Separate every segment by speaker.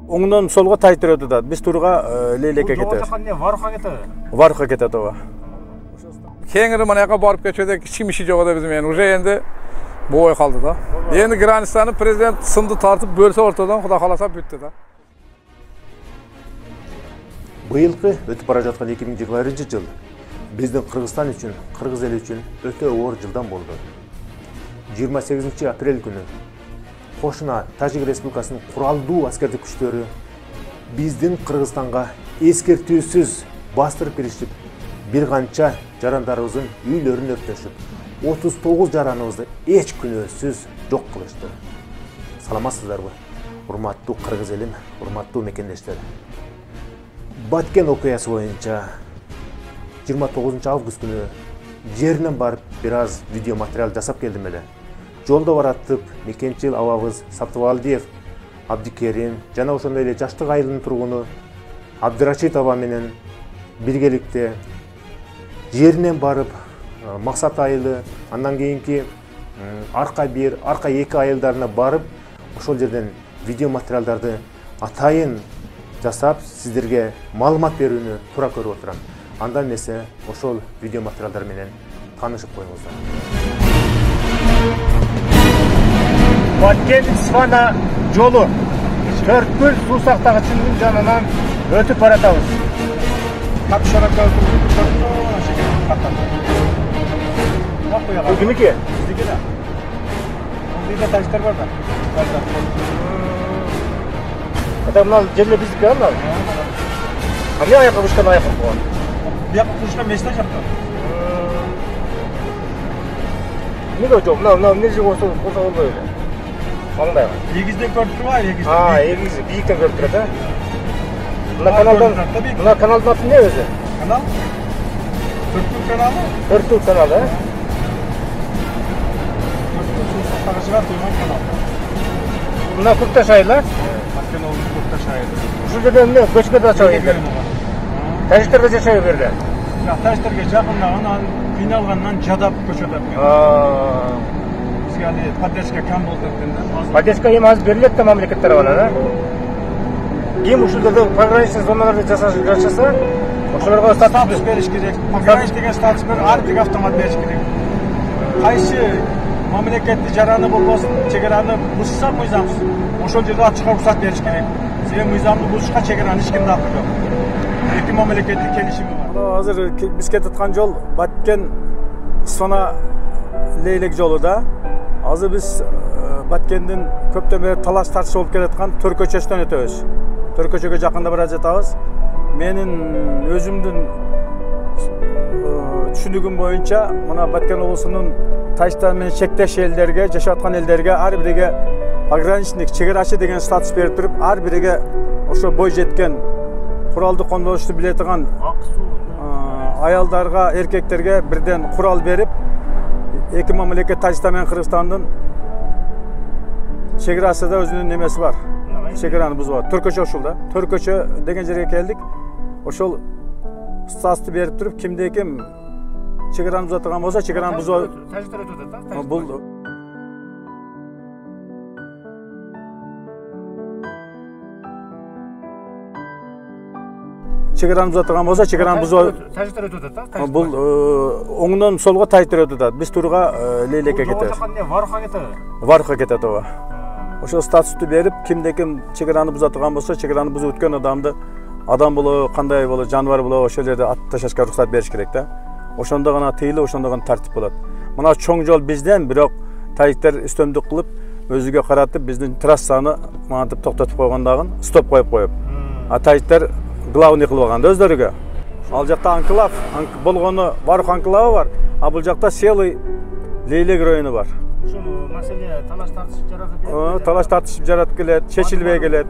Speaker 1: Оңдан солға тайтыр өтеді. Біз тұрға лейлекке кетеді.
Speaker 2: Бұл не Варухқа кетеді?
Speaker 1: Варухқа кетеді оға.
Speaker 3: Кеңірі манаяқа барып кетеді, кішкіміші жоғада біз мен. Уже енді бой қалды да. Енді границаны президент сынды тартып бөлсе ортадан, құда қаласа бүтті да.
Speaker 4: Быйылкы өтүп бара жаткан 2021 жыл биздин Кыргызстан үчүн, кыргыз эли үчүн өтө оор жылдан болду. 28 апрель күнү Кошуна Тажик Республикасынын куралдуу аскердик күчтөрү биздин Кыргызстанга эскертүүсүз бастырып киришип, бир канча жарандарыбыздын үйлөрүн өрттөшүп, 39 жараныбызды эч күнөөсүз жок кылышты. Саламатсыздарбы, урматтуу кыргыз элим, урматтуу мекендештер. Баткен окуясы боюнча 29 август күнү жеринен барып бир аз видео материал жасап келдим эле. Жолдо баратып мекенчил абабыз Саптыбалдиев Абдикерим жана ошондой эле Жаштык айылынын тургуну Абдырашид аба менен биргеликте жеринен барып Максат айылы, андан кийинки арка 1, арка 2 айылдарына барып ошол жерден видео материалдарды атайын жасап сиздерге маалымат берүүнү туура көрүп отурам. Андан эмесе ошол видео материалдар менен таанышып коюңуздар. Баткен-Исфана жолу Төрткүл суу сактагычынын жанынан өтүп баратабыз. Бул кимики? Биздики да. Бизде таштар бар да. Это мына жерле биздики да мына. А эмне аяка кушкан аяк болгон?
Speaker 2: Бияк кушкан мешта жакта.
Speaker 4: Эмнеге жок? Мына эмне же болсо болбой эле. Маңдайга.
Speaker 2: Эгизден көрүп турбайбы? Эгизден.
Speaker 4: Эгиз бийиктен көрүп турат, а? Мына каналдын аты эмне өзү?
Speaker 2: Канал? Төрткүл каналы?
Speaker 4: Төрткүл каналы, а?
Speaker 2: Төрткүл суу сактагычыга куйган канал.
Speaker 4: Мына Көкташ айылы, а?
Speaker 2: Баткен облусу Көкташ айылы.
Speaker 4: Ушул жерде эмне көчкө да чыгат? Тажиктер да жашайбы бу жерде?
Speaker 2: Тажиктерге жакынлаган, кыйналгандан жадап көчөдө. Бизге али поддержка кам болду экен.
Speaker 4: Поддержка эми азыр берилет да мамлекет тарабынан, а? Ким ушул жерде пограничный зоналарды жашаса, ошолорго статус
Speaker 2: бериш керек. Пограничный деген статус берип, ар бир автомат бериш керек. Кайсы мамлекетти жараны болбосун, чегараны бузса мыйзамсыз. Ошол жерде ачыкка уруксат бериш керек. Себеби мыйзамды бузушка чегараны эч кимдин акы жок. Эки мамлекеттин келишими бар.
Speaker 1: Азыр биз кетип аткан жол Баткен-Исфана лейлек жолу да. Азыр биз Баткендин көптөн бери талаш тартыш болуп келаткан Төр көчөсүнөн өтөбүз. Төр көчөгө жакында бара жатабыз. Менин өзүмдүн түшүнүгүм боюнча, мына Баткен облусунун Тажикстан менен чектеш элдерге, жашап аткан элдерге ар бириге пограничник, чегарачы деген статус берип туруп, ар бириге ошо бой жеткен куралды кондошту биле турган аялдарга, эркектерге бирден курал берип, эки мамлекет Тажикстан менен Кыргызстандын чегарасында өзүнүн немеси бар. Чегараны бузуп, Төр көчө ушул да. Төр көчө деген жерге келдик. Ошол статусту берип туруп, кимде ким чегараны буза турган болсо, чегараны бузуп.
Speaker 2: Тажиктер өтөт да.
Speaker 1: Бул чегараны буза турган болсо, чегараны бузуп.
Speaker 2: Тажиктер өтөт да.
Speaker 1: Бул оңдон солго тайтыр өтөт. Биз турга лейлекке кетебиз.
Speaker 2: Варухка кетеби?
Speaker 1: Варухка кетет ооба. Ошол статусту берип, кимде ким чегараны буза турган болсо, чегараны бузуп өткөн адамды адам болобу, кандай болобу, жаныбар болобу, ошол жерде ат ташашка уруксат бериш керек да. Ошондо гана тыйылып, ошондо гана тартип болот. Мына чоң жол бизден, бирок тажиктер үстөмдүк кылып, өзүгө каратып, биздин трассаны мантип токтотуп койгондагын стоп коюп. А тажиктер главный кылып алган да өздөрүгө. Ал жакта анклав болгону Варух анклавы бар, а бул жакта селый лейлек району бар.
Speaker 2: Ушул маселе талаш тартышып жаратып
Speaker 1: талаш тартышып жаратып келет, чечилбей келет.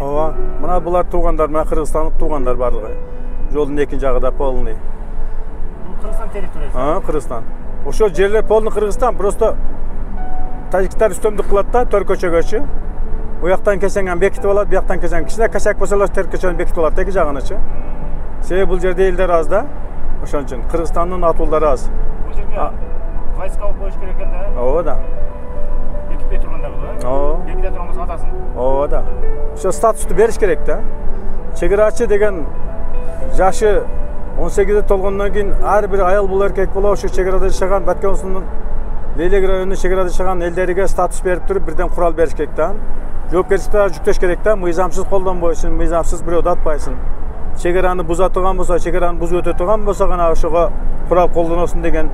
Speaker 1: Ооба. Мына булар туугандар, мына Кыргызстандык туугандар барлыгы. Жолдун эки жагы да полный.
Speaker 2: Бул Кыргызстан территориясы.
Speaker 1: Кыргызстан. Ошол жерлер полный Кыргызстан, просто тажиктер үстөмдүк кылат да Төр көчөгөчү. Уяктан кесеңен бекитип алат, бияктан кесең кичине косяк болсо Төр көчөнү бекитип алат эки жагынычы. Себеби бул жерде элдер аз да. Ошон үчүн Кыргызстандын атуулдары аз.
Speaker 2: Бул жерге войска коюш керек экен да.
Speaker 1: Ооба да.
Speaker 2: Бекитпей турганда бул,
Speaker 1: Ооба.
Speaker 2: Беките
Speaker 5: айта турган болсо атасын.
Speaker 1: Ооба да. Ошо статусту бериш керек да. Чегирачы деген жашы 18 толгондон кийин ар бир аял бул эркек боло ошо чегирада жашаган Баткен Лейлек районунун чегирада жашаган элдерге статус берип туруп бирден курал бериш керек да. Жоопкерчиликти жүктөш керек да. Мыйзамсыз колдонбойсун, мыйзамсыз бирөөдү атпайсың. Чегираны буза турган болсо, чегираны бузуп өтө турган болсо гана ошого курал колдоносун деген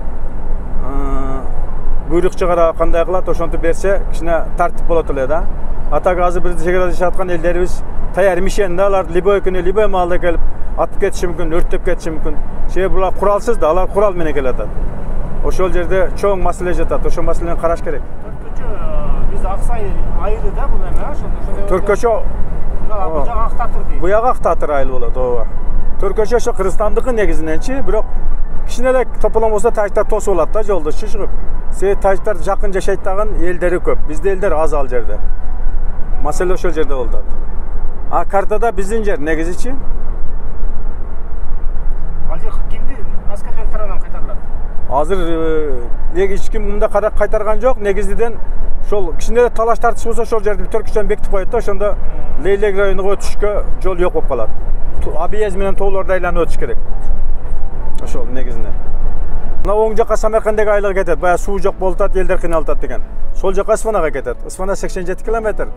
Speaker 1: буйрук чыгара кандай кылат, ошонтип берсе кичине тартип болот эле да. Атак азыр бир чегирада жашаткан элдерибиз таяр мишен да, алар любой күнү любой маалда келип атып кетиши мүмкүн, өрттөп кетиши мүмкүн. Себеби булар куралсыз да, алар курал менен келатат. Ошол жерде чоң маселе жатат, ошол маселени караш керек.
Speaker 5: Төрткөчө биз Аксай айылы да бул эме, ошондо.
Speaker 1: Төрткөчө
Speaker 5: бул жак Актатыр дейт.
Speaker 1: Буяга Актатыр айыл болот, ооба. Төрткөчө ошо Кыргызстандыкы негизиненчи, бирок кичине эле тополоң болсо таждар тосуп алат да жолдо чыгып. Себеби таждар жакын жашайт даган элдери көп. Бизде элдер аз ал жерде. Маселе ошол жерде болот. А картада биздин жер негизичи.
Speaker 5: Ал жер кимди аскерлер тарабынан кайтарылат?
Speaker 1: Азыр эч ким мында кайтарган жок. Негизиден ошол кичине талаш тартыш болсо ошол жерди Төркүчтөн бекитип коет да, ошондо Лейлек районуна өтүшкө жол жок болуп калат. Объезд менен тоолорду айланып өтүш керек. Ошол негизинен. Мына оң жакка Самарканддагы айылга кетет. Бая суу жок болуп атат, элдер кыйналып атат деген. Сол жакка Ысфанага кетет. Ысфана 87 км.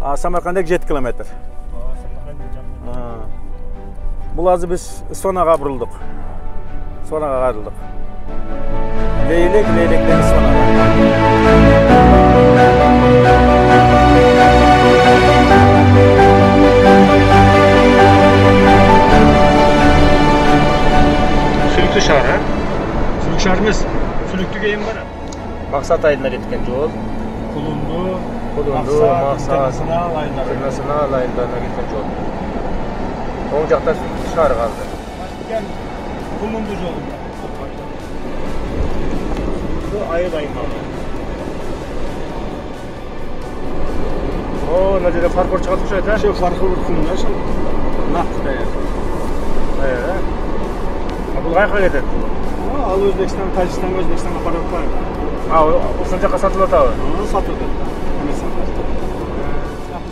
Speaker 1: А Самарканддагы 7 км. Бул азыр биз Ысфанага бурулдук. Ысфанага кайрылдык. Лейлектен Ысфанага.
Speaker 5: Сүлүктүү шаар, а?
Speaker 2: Сүлүк шаар эмес, Сүлүктү кийин бар.
Speaker 5: Максат айылына кеткен жол.
Speaker 2: Кулунду,
Speaker 5: Максат айылдарына кеткен жол. Оң жакта Сүлүктүү шаар калды.
Speaker 2: Кулунду жолу.
Speaker 5: Бул айыл аймагы. О, мына жерде паркур чыгат окшойт, а?
Speaker 2: Ошо паркур кылына ошо. Накта.
Speaker 5: Бул кайка кетет?
Speaker 2: Ал Өзбекстан, Тажикстанга, Өзбекстанга барып атпайбы?
Speaker 5: Ошол жака сатылып атабы?
Speaker 2: Сатылды. Эмес сатылды.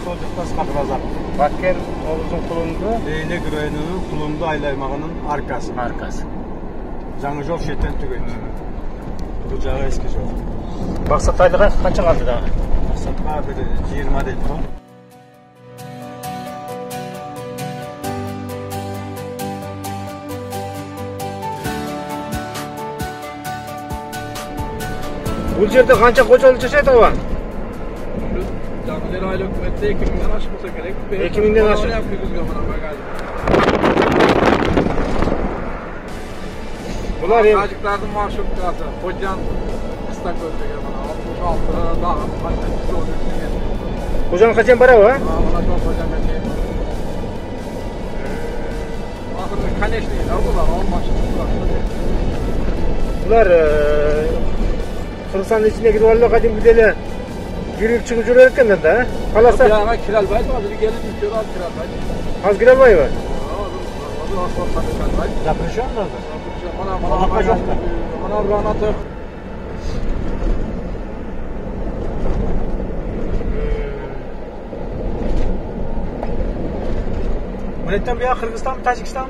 Speaker 2: Сол жакта Скапраза.
Speaker 5: Баткен облусунун Кулунду,
Speaker 2: Лейлек районунун Кулунду айыл аймагынын аркасы. Жаңы жол шеттен түгөйт. Бул жагы эски жол.
Speaker 5: Максат айылга канча калды дагы?
Speaker 2: Максатка бир 20 дейт го.
Speaker 5: Бул жерде канча кочолук жашайт ага?
Speaker 3: Жаңы жер айыл өкмөттө 2000ден ашык болсо керек.
Speaker 5: 2000ден ашык. Булар
Speaker 3: Тажиктардын маршруткасы, Коджан Кыстакөл деген мына 66 дагы канча жол жүргөн.
Speaker 5: Кожанга чейин барабы, а?
Speaker 3: Мына жол Кожанга чейин. Акыры конечно, булар ал маршрут.
Speaker 5: Булар Кыргызстандын ичине кирип алып кадимки эле кирип чыгып жүрөр экен да, а? Каласа.
Speaker 3: Буяга кире албайт, азыр келип үчөө алып кире албайт.
Speaker 5: Азыр кире албайбы?
Speaker 2: Запрещен да?
Speaker 3: Mana granatı.
Speaker 2: Мынеттен бияк Кыргызстан, Тажикстан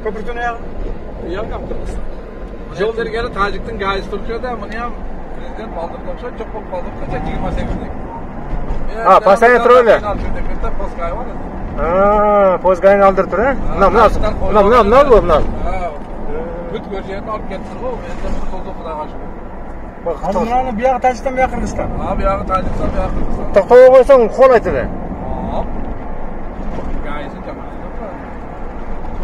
Speaker 2: көпүртүн аягы.
Speaker 3: Yok Kırgızstan. Yolları geri Tacik'ten gayet Türkiye'de ama niye prezident baldırdıkça çok çok baldırdıkça 28'lik.
Speaker 5: Pasaya trolle.
Speaker 3: Poskay var ya.
Speaker 5: Pozgayını aldırtır ha? Bunlar bu bunlar.
Speaker 3: Büt göreceğini alıp getirsin o. Ben de solda kadar kaçmıyor.
Speaker 2: Bunların bir yağı Tacik'ten bir yağı Kırgızstan.
Speaker 3: Bir yağı Tacik'ten bir yağı Kırgızstan.
Speaker 5: Toktova koysan kol aytıdı.
Speaker 3: Gayesi cemaati yok da.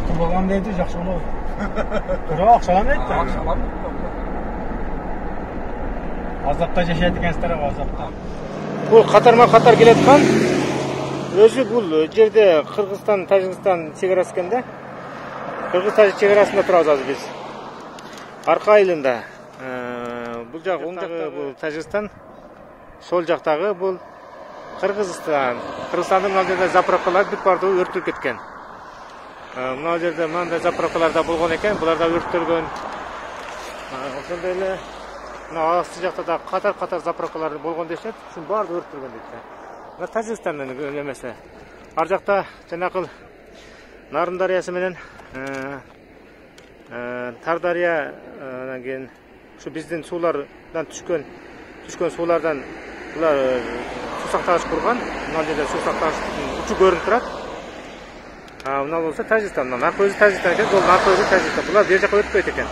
Speaker 2: Turbalan deydi, жақсы oldu. Kuru akşalan deydi.
Speaker 3: Akşalan
Speaker 2: Azapta yaşaydı gençler ama azapta.
Speaker 5: Bu қатарма-қатар келатқан өзі бұл жерде Қырғызстан, Тәжікстан шекарасы екен да. Қырғыз-Тәжік шекарасында тұрамыз азыр біз. Арқа айылында. Бұл жақ оң жағы бұл Тәжікстан, сол жақтағы бұл Қырғызстан. Қырғызстанның мына жерде заправкалар бүт бардығы өртіліп кеткен. Мына жерде мынандай заправкаларда болған екен, бұларда өрттелген. Осындай эле мына асты жакта да катар заправкалар болгон дешет. Ушунун баардыгы өрттөлгөн дейт. Мына Тажикстандан эмесе. Ар жакта жанакыл Нарын дарыясы менен Тар дарыядан кийин ушу биздин суулардан түшкөн суулардан булар суу сактагыч курган. Мына жерде суу сактагычтын учу көрүнүп турат. Мына болсо Тажикстан, наркы өзү Тажикстан экен, жолдун аркы өзү Тажикстан. Булар бер жака өтпөйт экен.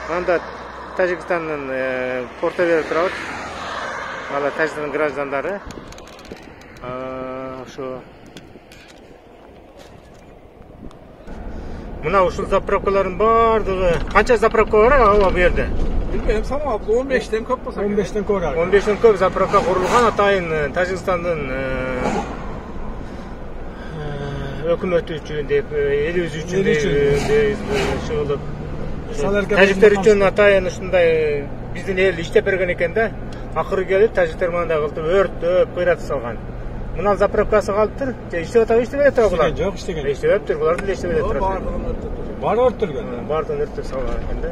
Speaker 5: Анда Тажикстандын порто берип турат. Ала Тажикстандын граждандары ошо мына ушул заправкалардын баардыгы канча заправка бар бул жерде?
Speaker 3: Bilmem sanma 15'ten көп болса
Speaker 2: 15'ten көп.
Speaker 5: 15'ten көп заправка курулган атайын Тажикстандын өкмөтү үчүн деп, элибиз үчүн деп чыгылып. Тажиктер үчүн атайын ушундай биздин эл иштеп берген экен да. Акыры келип тажиктер мындай кылып өрттөп, кыйратып салган. Мына заправкасы калыптыр. Иштеп атабы, иштебей атабы булар?
Speaker 2: Жок, иштеген.
Speaker 5: Иштебептир, булар деле иштебей турат.
Speaker 2: Баары өрттөлгөн.
Speaker 5: Баардыгын өрттөп салган экен да.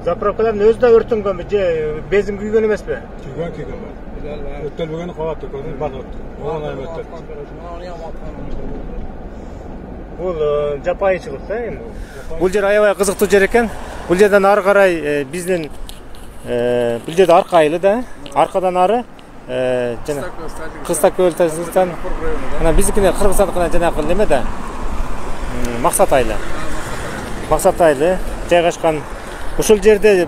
Speaker 5: Заправкалардын өзү да өрттөнгөнбү же безин күйгөн эмеспи?
Speaker 2: Күйгөн бар. Өттөлбөгөнү кабатты көрүнүп баары өрттө. Оон айым өттөт.
Speaker 5: Бул жапайычылык да эми. Бул жер аябай кызыктуу жер экен. Бул жерден ары карай биздин бул жерде арка айылы да. Аркадан ары жана Кыстакөл Тажикстан. Ana bizikine Kırgızstandыкына жанакы неме да. Максат айылы. Максат айылы жайгашкан. Ушул жерде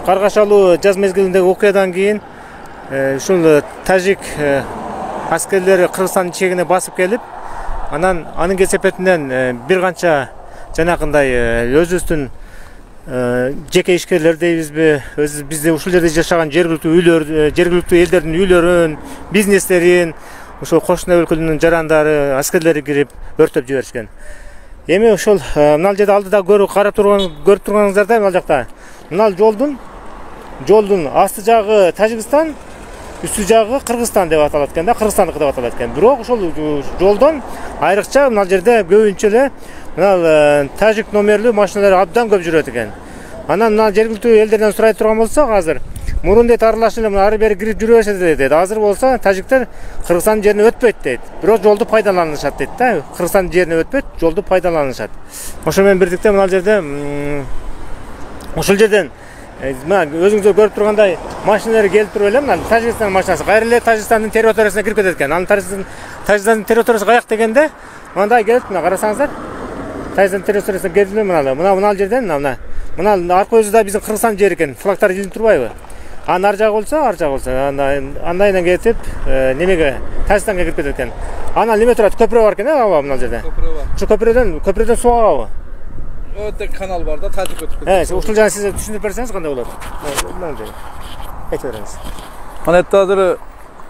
Speaker 5: каргашалуу жаз мезгилиндеги окуядан кийин ушул тажик аскерлери Кыргызстандын чегине басып келип, анын кесепетинен бир канча жанакындай өзүбүздүн жеке ишкерлер дейбизби, бизде ушул жерде жашаган жергиликтүү элдердин үйлөрүн, бизнестерин, ошол кошуна өлкөлүнүн жарандары, аскерлери кирип өрттөп жиберишкен. Эми ошол мына жерде алдыда көрүп турганыңыздар да, мына жакта. Мына жолдун асты жагы Тажикстан, үстү жагы Кыргызстан деп аталат экен да, Кыргызстандыкы деп аталат экен. Бирок ошол жолдон айрыкча мына жерде көбүнчө эле мына тажик номерлүү машиналар абдан көп жүрөт экен. Анан мына жергиликтүү элдерден сурай турган болсок, азыр мурун дейт аралашып эле ары бери кирип жүрөбөшөт дейт. Азыр болсо тажиктер Кыргызстандын жерине өтпөйт дейт. Бирок жолду пайдаланышат дейт да. Кыргызстандын жерине өтпөйт, жолду пайдаланышат. Ошо менен бирдикте мына жерде ошол жерден мына өзүңүздөр көрүп тургандай машиналар келип туруп эле мына Тажикстан машинасы кайра эле Тажикстандын территориясына кирип кетет экен. Анын Тажикстандын территориясы каяк дегенде мындай келет, мына карасаңыздар. Тажикстан территориясына келип мына жерден мына аркы өзү да биздин Кыргызстан жери экен. Флагтар илинип турбайбы? Анын ар жагы болсо, андайынан кетип немеге Тажикстанга кирип кетет экен. Анан неме турат, көпүрө бар экен мына жерде. Ушу көпүрөдөн суу агабы?
Speaker 3: Öte kanal var da Tacik ötüp ketти.
Speaker 5: Ушул жагын сиз түшүндүрүп берсеңиз кандай болот? Айтып бериңиз.
Speaker 3: Ana ettidir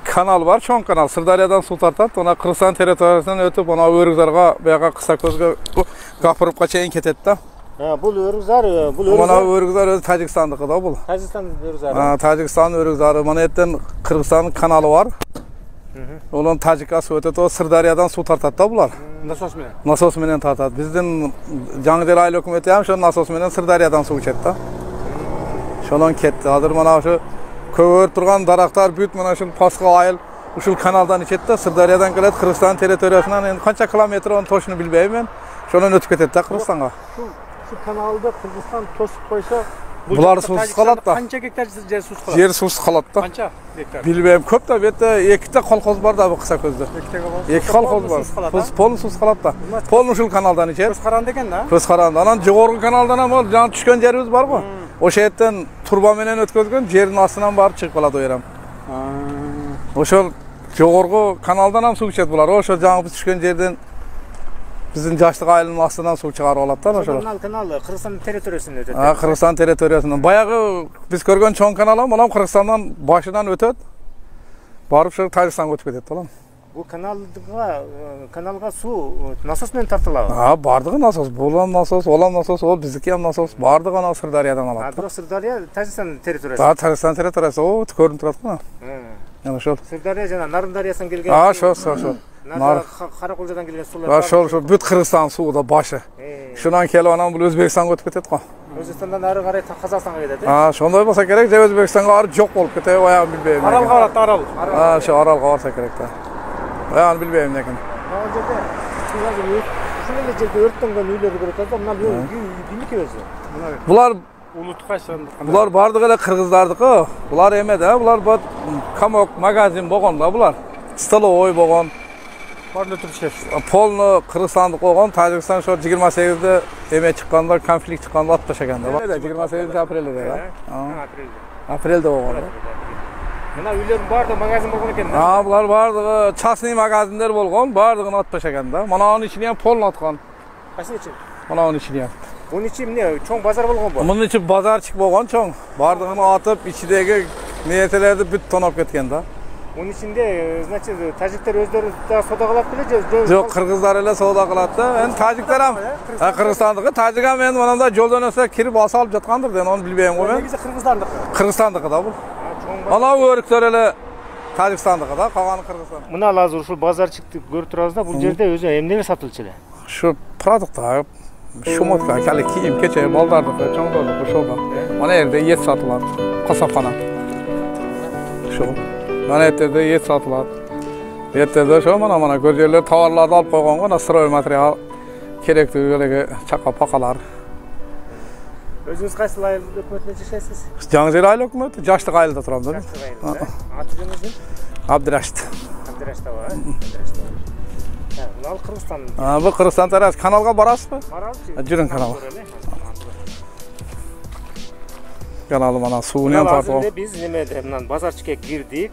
Speaker 3: kanal var, çoğun kanal. Sırdaryadan su tartat, ona Kırgızstan territoriyasından ötüp, ona Örgüzarga, veya Kısaközge kapırıp çeyin ketetti da.
Speaker 5: Bul Örgüzar,
Speaker 3: Ona Örgüzar özü Tacikistan'dıkı da bul.
Speaker 5: Tacikistan'ın Örgüzarı.
Speaker 3: Tacikistan'ın Örgüzarı. Mana etten Kırgızstan'ın kanalı var. Onun Tacik'a su ötüp, o Sırdaryadan su tartat da bular.
Speaker 2: Nasos menen.
Speaker 3: Nasos menen tartat. Bizden Жаңы айыл өкмөтү ham şu nasos menen Sırdaryadan su içet da. Şondan ketdi. Hazır mana şu көбөр турган дарактар бүт мына ушул Пасха айыл ушул каналдан ичет да, Сырдариядан келет, Кыргызстан территориясынан эми канча километр onu точно билбейм мен. Шонан өтүп кетет да Кыргызстанга.
Speaker 2: Şu kanalda Kırgızstan tosуп койсо,
Speaker 3: булар сусуз калат да.
Speaker 2: Канча гектар жер сусуз калат?
Speaker 3: Жер сусуз калат да.
Speaker 2: Канча гектар?
Speaker 3: Билбейм, көп да, бетте 2 колхоз бар да бу Кысакөздө. 2 колхоз бар. Полный сусуз калат да. Полный ушул каналдан ичет.
Speaker 2: Көз-каранды экен да?
Speaker 3: Көз-каранды. Анан жогорку каналдан ham ол жана түшкөн жерибиз бар го. Ошол жерден турба менен өткөзгөн жердин астынан барып чыгып калат оерам. Ошол жогорку каналдан ham суу ичет булар. Ошол жаңы биз түшкөн жерден биздин жаштык айылынын астынан суу чыгарып алат да ошол.
Speaker 5: Канал Кыргызстан территориясынан өтөт.
Speaker 3: Кыргызстан территориясынан. Баягы биз көргөн чоң канал ham Кыргызстандан башынан өтөт. Барып ошол Тажикстанга өтүп кетет балам.
Speaker 5: Бул каналга суу насос менен тартылабы?
Speaker 3: Бардыгы насос. Булам насос, олам насос, ол биздики ham насос. Бардыгы ана Сырдариядан алат.
Speaker 5: Бирок Сырдария Тажикстан территориясы.
Speaker 3: Тажикстан территориясы, о көрүнүп турат го. Ana şol.
Speaker 5: Sirdarya jana Narın darıyasından gelgen.
Speaker 3: Şol.
Speaker 5: Qarakıljadan gelgen sular.
Speaker 3: Şol büt Kırgızstan suwu da başı. Şundan kelip anam bul Özbekistan ötüp ketет go.
Speaker 5: Özbekistandan nari qaray Kazakhstan'a ketedi.
Speaker 3: Şonday bolsa kerek, je Özbekistanга barıp jok bolup ketedi, oyan bilbeyim.
Speaker 2: Aralga barat, Aral.
Speaker 3: Şu Aralga barsa kerek da. Oyan bilbeyim lekin.
Speaker 5: O jerde şunday jerde örttengen üyleri görüp da mına kimniki özü?
Speaker 3: Bular
Speaker 2: Ulutqa sandık.
Speaker 3: Bular bardyk ele Kırgızlardyky. Bular eme de, bular bu kamok magazin bolgon da bular. Stoloy bolgon.
Speaker 2: Barda Türkçe.
Speaker 3: Polnu Kırgızstandyk bolgon, Tajikistan şu 28'de eme çıkkanda, konflikt çıkkanda at taşaganda. 28 aprelde ya. Aprelde bolgon.
Speaker 5: Mına üylerin barda magazin bolgon eken.
Speaker 3: Bular bardyk, çasny magazinler bolgon, bardygyny at taşaganda. Mana onun içine hem polnu atkan.
Speaker 5: Kaçın için?
Speaker 3: Mana onun içine.
Speaker 5: Bunun için ne? Çoğun bazar bolgon bu.
Speaker 3: Bunun için bazarçık bolgon çoğun. Bardygyny atıp içidegi niyetelerdi büt tonop ketken da.
Speaker 5: Bunun içinde значит Tajikler özleri da soda kılap bile
Speaker 3: Yok, Kırgızlar ele soda kılat da. Ben Tajikler ham Kırgızstandyky, Tajik ham men mananda joldan öse kirip asa alıp jatkandır den, onu bilbeyim o ben.
Speaker 2: Negisi Kırgızstandyky.
Speaker 3: Kırgızstandyky da bu. Ana örükler ele Tajikstandyky da, kagany Kırgızstan.
Speaker 5: Mına lazır şu bazar çıktı görüp turabız da bu jerde özü emnege satılçı ele.
Speaker 3: Şu produktlar şumotka, kali kiyim keçe baldardyky, çoňdordyky şolda. Mana yerde yet satylat, kasapxana. Şu. Mana yerde yet satylat. Yerde şu mana görjerler tawarlарды alıp koygonga stroy material kerekli elege çaka pakalar.
Speaker 5: Özünüz qaysı ayıl hökümetinde yaşaysiz?
Speaker 3: Жаңы жер айыл өкмөтү, жаштык айылда турам да.
Speaker 5: Atınız ne?
Speaker 3: Абдирашит.
Speaker 5: Abdiraş'ta var. Al Kırgızstan.
Speaker 3: Bu Kırgızstan tarafı kanalga barasızbı?
Speaker 5: Baralım.
Speaker 3: Жүрүң kanalga. Kanalı mana suwuny tartып.
Speaker 5: Biz nemede mынан bazarчыга girdik.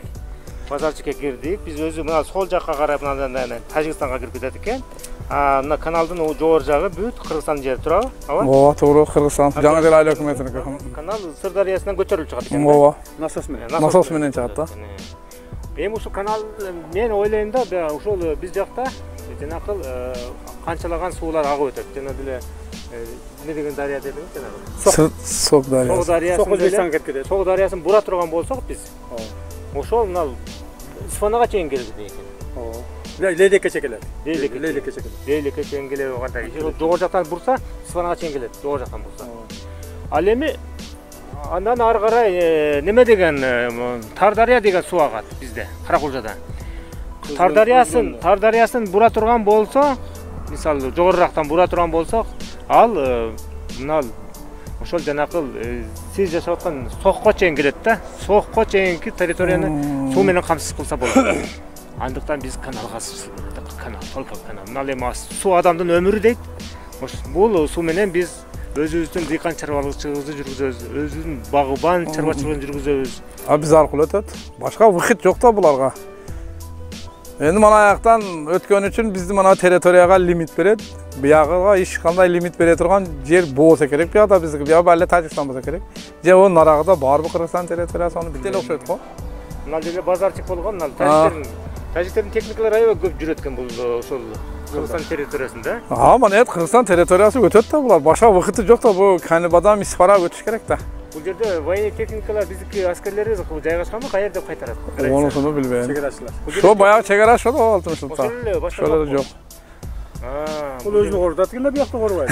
Speaker 5: Bazarчыга girdik. Biz özü mына sol жаққа қарап мындан Тажикстанга кирип кетет экен. Мына каналдын о жогор жагы бүт Кыргызстан жери турабы?
Speaker 3: Ооба, туура, Кыргызстан. Жаңы жер айыл өкмөтүнүкү.
Speaker 5: Канал Сырдарыясынан көтөрүлүп чыгат экен.
Speaker 3: Ооба.
Speaker 2: Насос менен.
Speaker 3: Насос менен чыгат да.
Speaker 5: Эми ушул канал мен ойлойм да, ушул биз жакта жанакыл канчалаган суулар агып өтөт. Жана деле не деген дарыя дедиңиз жанагы?
Speaker 3: Сок дарыясы.
Speaker 5: Сок дарыясын.
Speaker 2: Сок Өзбекстанга кетип кетет.
Speaker 5: Сок дарыясын бура турган болсок биз. Ошол мына Исфанага чейин келди экен.
Speaker 2: Лейлекке чекелет.
Speaker 5: Лейлекке чейин келе кандай. Жогор жактан бурса, Исфанага чейин келет. Жогор жактан бурса. Ал эми андан ары карай неме деген Тардария деген суу агат бизде, Каракулжада. Тардариясын бура турган болсо, мисалы жогорурактан бура турган болсок, ал мына ошол жанакыл сиз жашап аткан Сокко чейин келет да. Сокко чейинки территорияны суу менен камсыз кылса болот. Андыктан биз каналга только канал. Мына эми суу адамдын өмүрү дейт. Бул суу менен биз өзүбүздүн дыйкан чарбачылыгыбызды жүргүзөбүз, өзүбүздүн багыбан чарбачылыгын жүргүзөбүз.
Speaker 3: Биз аркылуу өтөт. Башка выход жок да буларга. Эми мына аяктан өткөн үчүн биздин мына территорияга лимит берет. Биягыга эч кандай лимит бере турган жер болсо керек. Биягда биздики бияга бале Тажикстан болсо керек. Же о нарагыда барбы Кыргызстан территориясы, аны бителе окшойт го.
Speaker 5: Мына жерде базарчык болгон, тажиктердин техникалары аябай көп жүрөт экен бул ошол Кыргызстан территориясында.
Speaker 3: Мына Кыргызстан территориясы өтөт да булар. Башка выходы жок да, бу Каныбадан Исфара өтүш керек да.
Speaker 5: Бул жерде военный техникалар биздики аскерлери жайгашканбы, каерде кайтарат?
Speaker 3: Онусуну билбейм.
Speaker 2: Чегарачылар.
Speaker 3: Шо баягы чегараш ошо да алтымышылта.
Speaker 5: Ошол
Speaker 3: жок.
Speaker 2: Бул өзүнү корутат экен да, биякта корубайт.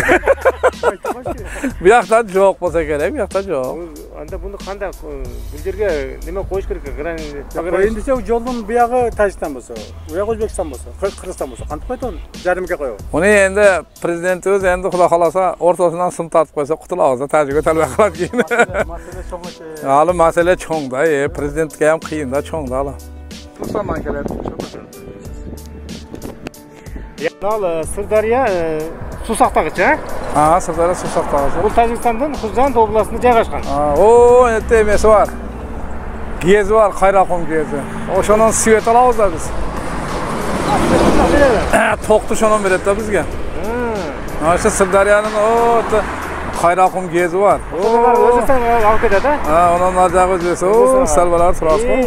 Speaker 3: Биякта жок болсо керек, биякта жок.
Speaker 5: Анда буну кандай бул жерге неме коюш керек?
Speaker 2: Коюн десе, жолдун биягы Тажикстан болсо, уягы Өзбекстан болсо, Кыргызстан болсо, кантип койт оны? Жарымга коёбуз.
Speaker 3: Муну энди президентибиз Кудай кааласа ортосунан сым тартып койсо кутулабыз да, Тажик өтөлбөй калат кийин.
Speaker 2: Маселе чоң экен.
Speaker 3: Алы маселе чоң да, президентке ham кыйын да, чоң да алы. Турсандан келет.
Speaker 5: Ал Сырдария Сусактагычы,
Speaker 3: Сырдария Сусактагычы.
Speaker 5: Бул Тажикстандын Кузган областында жайгашкан.
Speaker 3: Эте эмеси бар. Гези бар, Кайракум гези. Ошонун свет алабыз да биз. Токту ошонун берет да бизге. Ошо Сырдариянын Кайракум гези бар.
Speaker 5: Өзбекстан алып кетет да?
Speaker 3: Онун ар жагы өзбекстан, салбалар турасызбы?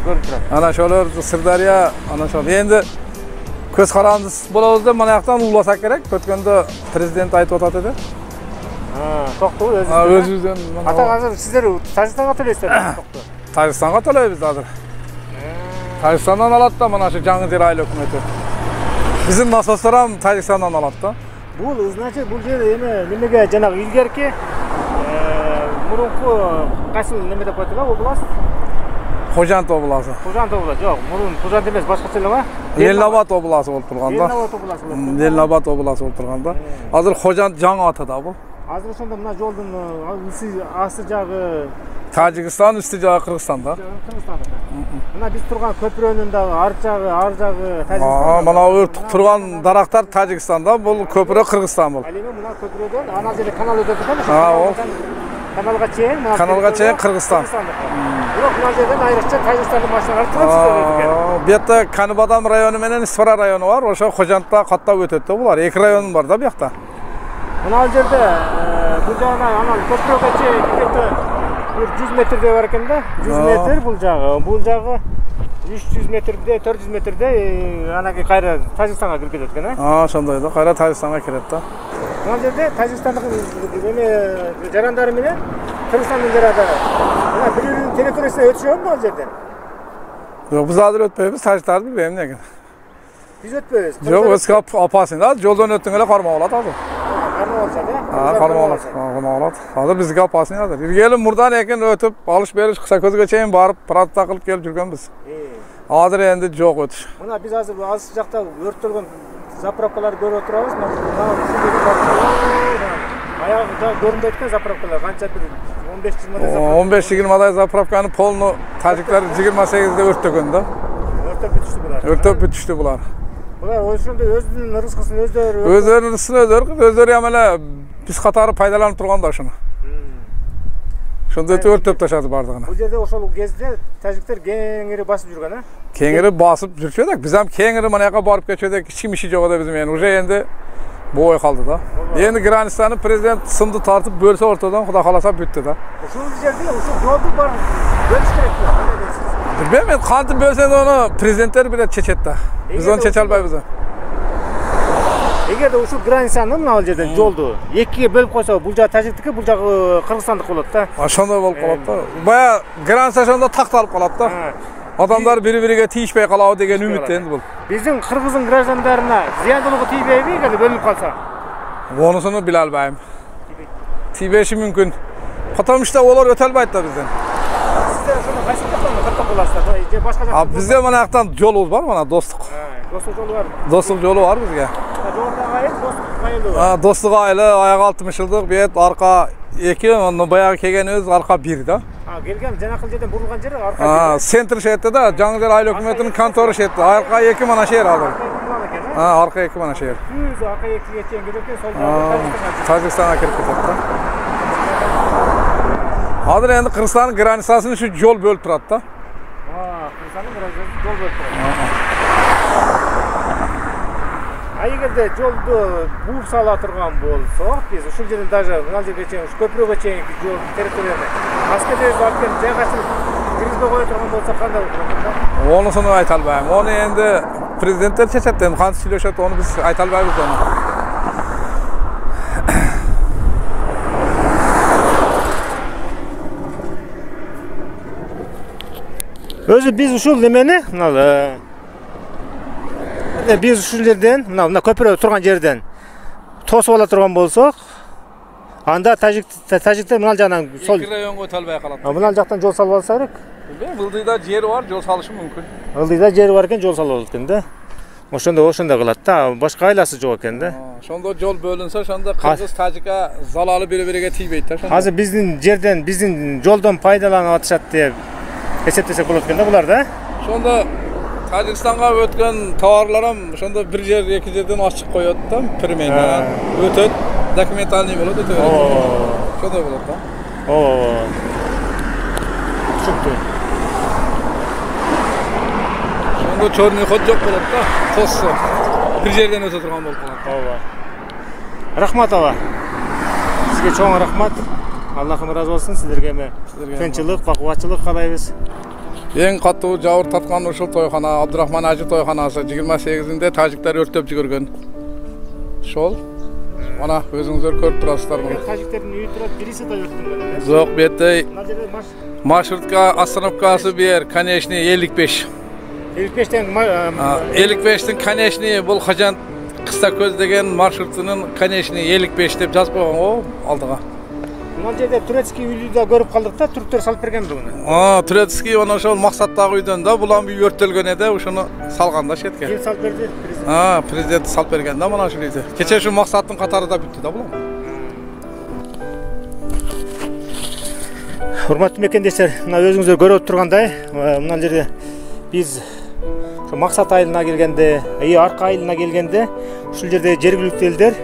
Speaker 5: Көрүп турат.
Speaker 3: Ана ошолор Сырдария, ана ошол. Энди көз карандыз болобуз деп мына жактан уласа керек. Өткөндө президент айтып атат эди.
Speaker 5: Токту
Speaker 3: өзүбүздөн.
Speaker 5: Ата азыр сиздер Тажикстанга төлөйсүздөр токту.
Speaker 3: Тажикстанга төлөйбүз азыр. Tajikistan'dan alat da mana şu Жаңы жер айыл өкмөтү. Bizim nasoslar ham Tajikistan'dan alat da.
Speaker 5: Бул значит бул жер эми немеге жанагы илгерки мурунку кайсыл неме деп коет эле область?
Speaker 3: Хожант обласы.
Speaker 5: Хожант область. Жок, мурун Хожант эмес, башкача эле ба?
Speaker 3: Ленинабад обласы болуп турганда.
Speaker 5: Ленинабад областы.
Speaker 3: Ленинабад обласы болуп турганда. Азыр Хожант жаңы атада бул.
Speaker 5: Азыр ошондо мына жолдун асты жагы
Speaker 3: Tacikistan üstü жагы Кыргызстанда.
Speaker 5: Кыргызстанда. Мына биз турган көпүрөнүн да ар жагы Тажикстан.
Speaker 3: Мына турган дарактар Тажикстанда, бул көпүрө Кыргызстан бул.
Speaker 5: Ал эми мына көпүрөдөн ана жерде канал өтөт экен.
Speaker 3: Ол
Speaker 5: Каналга чейин
Speaker 3: Кыргызстан.
Speaker 5: Бирок мына жерден айрыкча Тажикстандын машиналары турат экен.
Speaker 3: Бу жерде Каныбадам району менен Исфара району бар. Ошо Хожантта каттап өтөт да булар. Эки район бар да бuyakta.
Speaker 5: Мына ал жерде бул жагына анан көпүрөгө чейин 100 метрде бар экен да. 100 метр бул жагы 300 метрде, 400 метрде анаки кайра Тажикстанга кирип кетет экен,
Speaker 3: Ошондой да, кайра Тажикстанга кирет да.
Speaker 5: Мына жерде Тажикстандык эме жарандары менен Кыргызстандын жарандары. Мына бири-биринин территориясына өтүшөбү ал жерден?
Speaker 3: Жок, биз азыр өтпөйбүз, Тажиктарды билбейм эмнеге.
Speaker 5: Биз өтпөйбүз.
Speaker 3: Жок, өскөп опасын да, жолдон өттүң эле кармап алат азыр.
Speaker 5: Кармап алышат,
Speaker 3: Кармап алат. Азыр бизге опасын азыр. Иргелим мурдан экен өтүп, алыш-бериш кыса көзгө чейин барып, прата кылып келип жүргөнбүз. Азыр энди жок өтүш.
Speaker 5: Мына биз азыр аз жакта өрттөлгөн заправкаларды көрүп турабыз. Аягы көрүнбөйт экен заправкалар, канча бир 15-20
Speaker 3: заправканы полну тажиктер 28-де өрттөгөн да. Өртөп бүтүштү булар.
Speaker 5: Булар ошондо өзүнүн рызкысын
Speaker 3: өздөрү эмеле биз катары пайдаланып турганда ошону. Ошондо өртөп ташады бардыгын.
Speaker 5: Бул жерде ошол кезде тажиктер кеңири басып жүргөн,
Speaker 3: Кеңири басып жүрчү биз ham кеңири мына жака барып кетчүдүк, иши жок да биз менен. Уже энди бой калды да. Энди границаны президент сымды тартып бөлсө ортодон, Кудай кааласа бүттү да.
Speaker 5: Ушул жерде ушул жолду бар бөлүш керек.
Speaker 3: Билбейм, мен кантип бөлсөң ону президенттер билет чечет да. Биз ону чече албайбыз.
Speaker 5: Эгерде ушул границаны мына жерден жолду экиге бөлүп койсо, бул жагы тажиктики, бул жагы кыргызстандык болот да.
Speaker 3: Ошондой болуп калат да. Бая граница ошондо такталып калат да. Адамдар бири-бириге тийишпей калабы деген үмүттө энди бул.
Speaker 5: Биздин кыргыздын граждандарына зыяндуулугу тийбейби эгерде бөлүнүп калса?
Speaker 3: Онусуну биле албайм. Тийбеши мүмкүн. Потому что олар өтө албайт да бизден.
Speaker 5: Сиздер ошону кайсы жактан каттап каласыздар? Же башка жактан?
Speaker 3: Бизде мына жактан жолубуз бар, мына достук.
Speaker 5: Достук жолу бар.
Speaker 3: Достук жолу бар бизге.
Speaker 5: Жогорудагы айыл достук айылы бар.
Speaker 3: Достук айылы аяк 60 жылдык, бет арка 2, баягы келгенибиз арка 1 да.
Speaker 5: Келген жанакыл жерден бурулган жери арка.
Speaker 3: Центр шетте да, Жаңы жер айыл өкмөтүнүн контору шетте. Арка 2 мана шер азыр. Арка 2 мана шер.
Speaker 5: Түз арка 2-ге чейин кетет экен, сол жакта
Speaker 3: Тажикстанга кирип кетет да. Азыр энди Кыргызстандын границасын ушу жол бөлүп турат да.
Speaker 5: Кыргызстандын границасын жол бөлүп турат. Эгерде жолду бууп сала турган болсок, биз ушул жерден даже мына жерге чейин, ушу көпүрөгө чейинки жол территорияны аскерлерди алып келип жайгашырып киргизбей кое турган болсо кандай болот?
Speaker 3: Онусуну айта албайм. Ону энди президенттер чечет, эми кантип сүйлөшөт, ону биз айта албайбыз ону.
Speaker 5: Өзү биз ушул немени, мына биз ушул жерден, мына көпүрө турган жерден тосуп ала турган болсок, анда тажиктер мына жагынан сол
Speaker 3: эки районго өтө албай калат.
Speaker 5: Мына жактан жол салып алса керек.
Speaker 3: Ылдыйда жери бар, жол салышы мүмкүн.
Speaker 5: Ылдыйда жери бар экен, жол салып алат экен да. Ошондо кылат да, башка айласы жок экен да.
Speaker 3: Ошондо жол бөлүнсө, ошондо кыргыз тажика залалы бири-бириге тийбейт да.
Speaker 5: Азыр биздин жерден, биздин жолдон пайдаланып атышат деп эсептесек болот экен да булар да.
Speaker 3: Ошондо Тажикстанга өткөн товарларым ошондо бир жер, эки жерден ачык коет да, пирмен менен өтөт, документальный болот, өтө берет. Ошондой болот да.
Speaker 5: Түшүктү.
Speaker 3: Ошондо чорный ход жок болот да, тоссо. Бир жерден өтө турган болуп калат.
Speaker 5: Рахмат ага. Сизге чоң рахмат. Аллахым разы болсун, сиздерге тынчылык, бакубатчылык каалайбыз.
Speaker 3: Эң катуу жабыр тарткан ушул тойхона, Абдурахман Ажы тойхонасы 28-inde тажиктер өртөп жиберген. Ошол. Мана өзүңүздөр көрүп турасыздар муну.
Speaker 5: Тажиктердин үйү турат, бириси да өрттөнгөн.
Speaker 3: Жок, бетте маршрутка остановкасы бер, конечный 55.
Speaker 5: 55'ten
Speaker 3: 55'tin конечный бул Хажан кыса көз деген маршрутунун конечный 55 деп жазып койгон го алдыга.
Speaker 5: Мына жерде турецкий үйдү да көрүп калдык да, түрктөр салып берген буну.
Speaker 3: Турецкий оны ошол максаттагы үйдөн да, булам үй өртөлгөн эди, ошону салган да шетке.
Speaker 5: Ким салып берди?
Speaker 3: Президент салып берген да мына ушул үйдү. Кече ушу максаттын катары да бүттү да булам.
Speaker 5: Урматтуу мекендештер, мына өзүңүздөр көрүп тургандай, мына жерде биз максат айылына келгенде, арка айылына келгенде, ушул жерде жергиликтүү элдер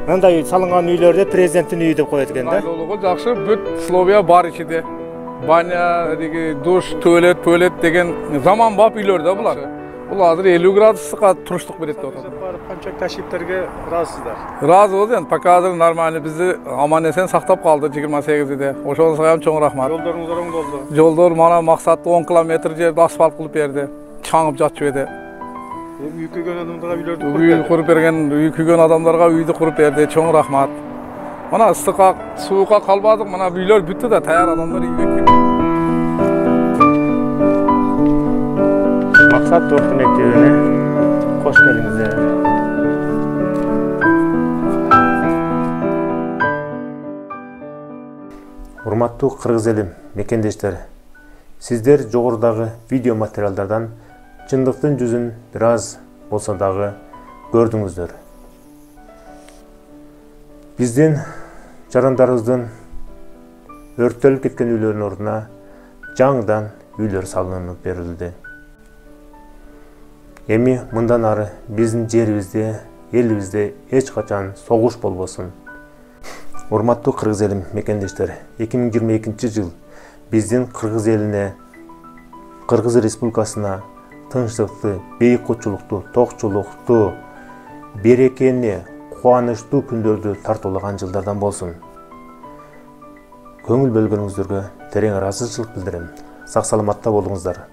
Speaker 5: мындай салынган үйлөрдө президенттин үйү деп коет экен да.
Speaker 3: Айлуулугу жакшы, бүт условия бар ичинде. Баня, душ, туалет деген заманбап үйлөр да булар. Бул азыр 50 градустукка туруштук берет деп атат.
Speaker 2: Панчак ташиптерге ыраазысыздар.
Speaker 3: Ыраазыбыз эми, пока азыр нормально бизди аман-эсен сактап калды 28-де. Ошонусуга ham чоң рахмат.
Speaker 2: Жолдоруңуздар оңдолду.
Speaker 3: Жолдор мана максатты 10 километр жерди асфальт кылып берди. Чаңып жатчу эди.
Speaker 2: Үй күйгөн адамдарга үйлөрдү
Speaker 3: Үй куруп берген, үй күйгөн адамдарга үйдү куруп берди. Чоң рахмат. Мана ыстыкка, суукка калбадык. Мана үйлөр бүттү да, таяр адамдар үйгө кирди.
Speaker 5: Максат Орта мектебине кош келиңиздер.
Speaker 4: Урматтуу кыргыз эли мекендештер, сиздер жогорудагы видео материалдардан чындыктын жүзүн бир аз болсо дагы көрдүңүздөр. Биздин жарандарыбыздын өрттөлүп кеткен үйлөрдүн ордуна жаңыдан үйлөр салынып берилди. Эми мындан ары биздин жерибизде, элибизде эч качан согуш болбосун. Урматтуу кыргыз эли мекендештер, 2022 жыл биздин кыргыз элине, Кыргыз Республикасына тынчтыкты, бейкутчулукту, токчулукту, берекени, кубанычтуу күндөрдү тартуулаган жылдардан болсун. Көңүл бөлгөнүңүздөргө терең ыраазычылык билдирем. Сак саламатта болуңуздар.